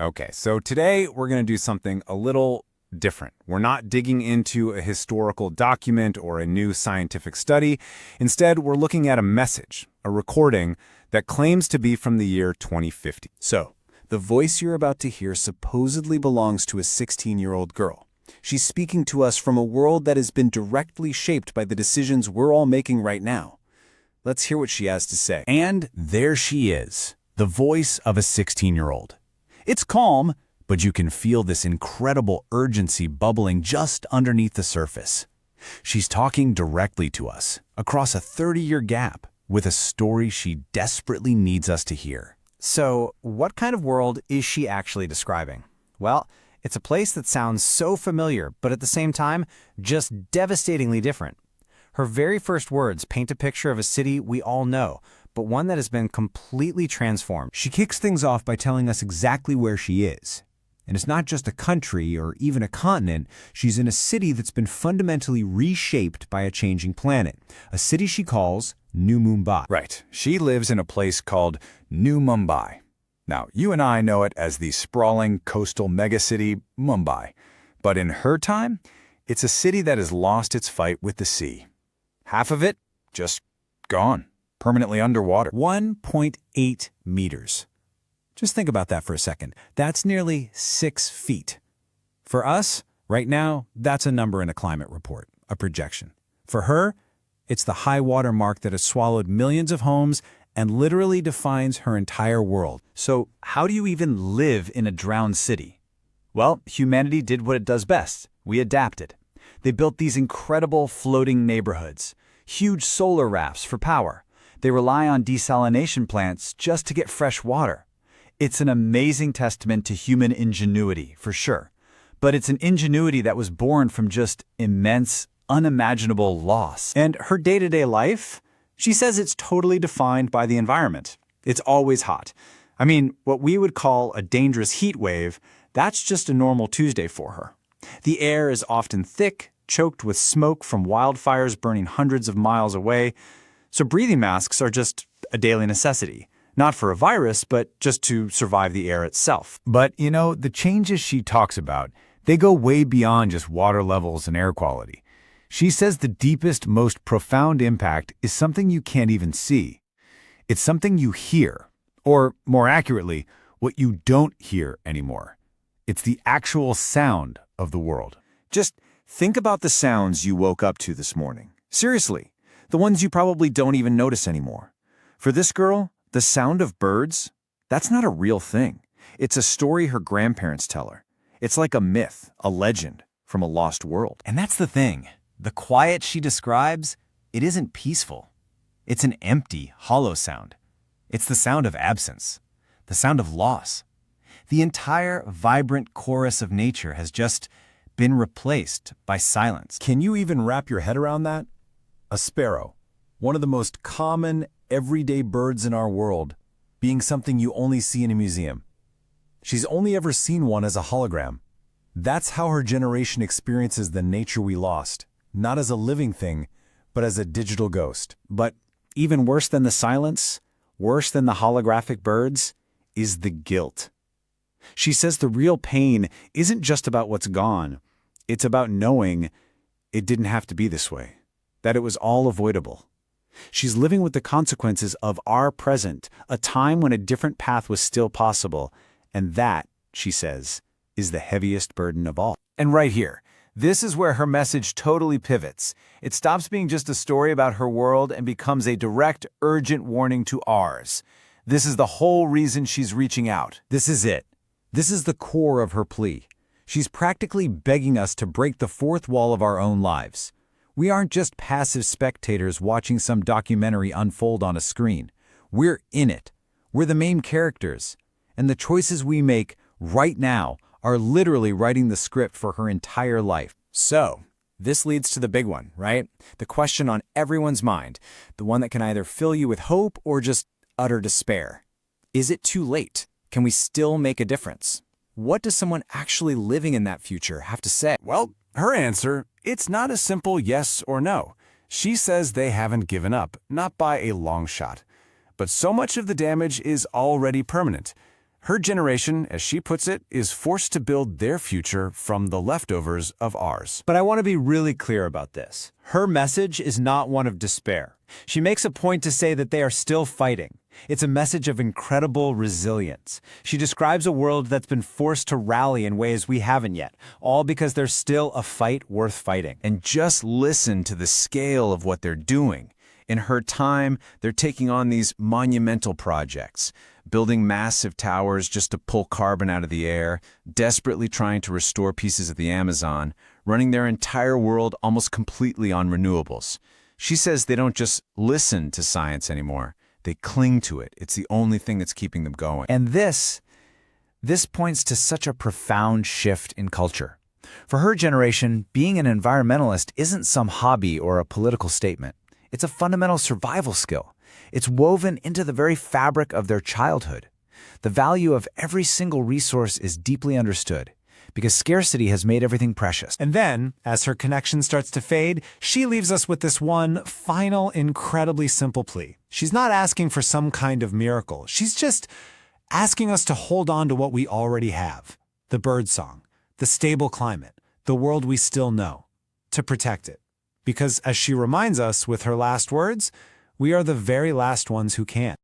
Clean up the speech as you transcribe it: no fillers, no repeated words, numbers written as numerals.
Okay, so today we're going to do something a little different. We're not digging into a historical document or a new scientific study. Instead, we're looking at a message, a recording that claims to be from the year 2050. So, the voice you're about to hear supposedly belongs to a 16-year-old girl. She's speaking to us from a world that has been directly shaped by the decisions we're all making right now. Let's hear what she has to say. And there she is, the voice of a 16-year-old. It's calm, but you can feel this incredible urgency bubbling just underneath the surface. She's talking directly to us, across a 30-year gap, with a story she desperately needs us to hear. So, what kind of world is she actually describing? Well, it's a place that sounds so familiar, but at the same time, just devastatingly different. Her very first words paint a picture of a city we all know, but one that has been completely transformed. She kicks things off by telling us exactly where she is. And it's not just a country or even a continent. She's in a city that's been fundamentally reshaped by a changing planet. A city she calls New Mumbai. Right. She lives in a place called New Mumbai. Now, you and I know it as the sprawling coastal megacity, Mumbai. But in her time, it's a city that has lost its fight with the sea. Half of it, just gone, permanently underwater. 1.8 meters. Just think about that for a second. That's nearly 6 feet. For us, right now, that's a number in a climate report, a projection. For her, it's the high water mark that has swallowed millions of homes and literally defines her entire world. So how do you even live in a drowned city? Well, humanity did what it does best. We adapted. They built these incredible floating neighborhoods, huge solar rafts for power. They rely on desalination plants just to get fresh water. It's an amazing testament to human ingenuity, for sure. But it's an ingenuity that was born from just immense, unimaginable loss. And her day-to-day life? She says it's totally defined by the environment. It's always hot. I mean, what we would call a dangerous heat wave, that's just a normal Tuesday for her. The air is often thick, choked with smoke from wildfires burning hundreds of miles away. So breathing masks are just a daily necessity. Not for a virus, but just to survive the air itself. But, the changes she talks about, they go way beyond just water levels and air quality. She says the deepest, most profound impact is something you can't even see. It's something you hear, or more accurately, what you don't hear anymore. It's the actual sound of the world. Just think about the sounds you woke up to this morning. Seriously, the ones you probably don't even notice anymore. For this girl, the sound of birds, that's not a real thing. It's a story her grandparents tell her. It's like a myth, a legend from a lost world. And that's the thing. The quiet she describes, it isn't peaceful. It's an empty, hollow sound. It's the sound of absence, the sound of loss. The entire vibrant chorus of nature has just been replaced by silence. Can you even wrap your head around that? A sparrow, one of the most common, everyday birds in our world, being something you only see in a museum. She's only ever seen one as a hologram. That's how her generation experiences the nature we lost, not as a living thing, but as a digital ghost. But even worse than the silence, worse than the holographic birds, is the guilt. She says the real pain isn't just about what's gone. It's about knowing it didn't have to be this way, that it was all avoidable. She's living with the consequences of our present, a time when a different path was still possible, and that, she says, is the heaviest burden of all. And right here, this is where her message totally pivots. It stops being just a story about her world and becomes a direct, urgent warning to ours. This is the whole reason she's reaching out. This is it. This is the core of her plea. She's practically begging us to break the fourth wall of our own lives. We aren't just passive spectators watching some documentary unfold on a screen. We're in it. We're the main characters. And the choices we make right now are literally writing the script for her entire life. So, this leads to the big one, right? The question on everyone's mind, the one that can either fill you with hope or just utter despair. Is it too late? Can we still make a difference? What does someone actually living in that future have to say? Well, her answer, it's not a simple yes or no. She says they haven't given up, not by a long shot. But so much of the damage is already permanent. Her generation, as she puts it, is forced to build their future from the leftovers of ours. But I want to be really clear about this. Her message is not one of despair. She makes a point to say that they are still fighting. It's a message of incredible resilience. She describes a world that's been forced to rally in ways we haven't yet, all because there's still a fight worth fighting. And just listen to the scale of what they're doing. In her time, they're taking on these monumental projects, building massive towers just to pull carbon out of the air, desperately trying to restore pieces of the Amazon, running their entire world almost completely on renewables. She says they don't just listen to science anymore. They cling to it. It's the only thing that's keeping them going. And this points to such a profound shift in culture. For her generation, being an environmentalist isn't some hobby or a political statement. It's a fundamental survival skill. It's woven into the very fabric of their childhood. The value of every single resource is deeply understood, because scarcity has made everything precious. And then, as her connection starts to fade, she leaves us with this one final, incredibly simple plea. She's not asking for some kind of miracle. She's just asking us to hold on to what we already have. The birdsong, the stable climate, the world we still know. To protect it. Because as she reminds us with her last words, we are the very last ones who can.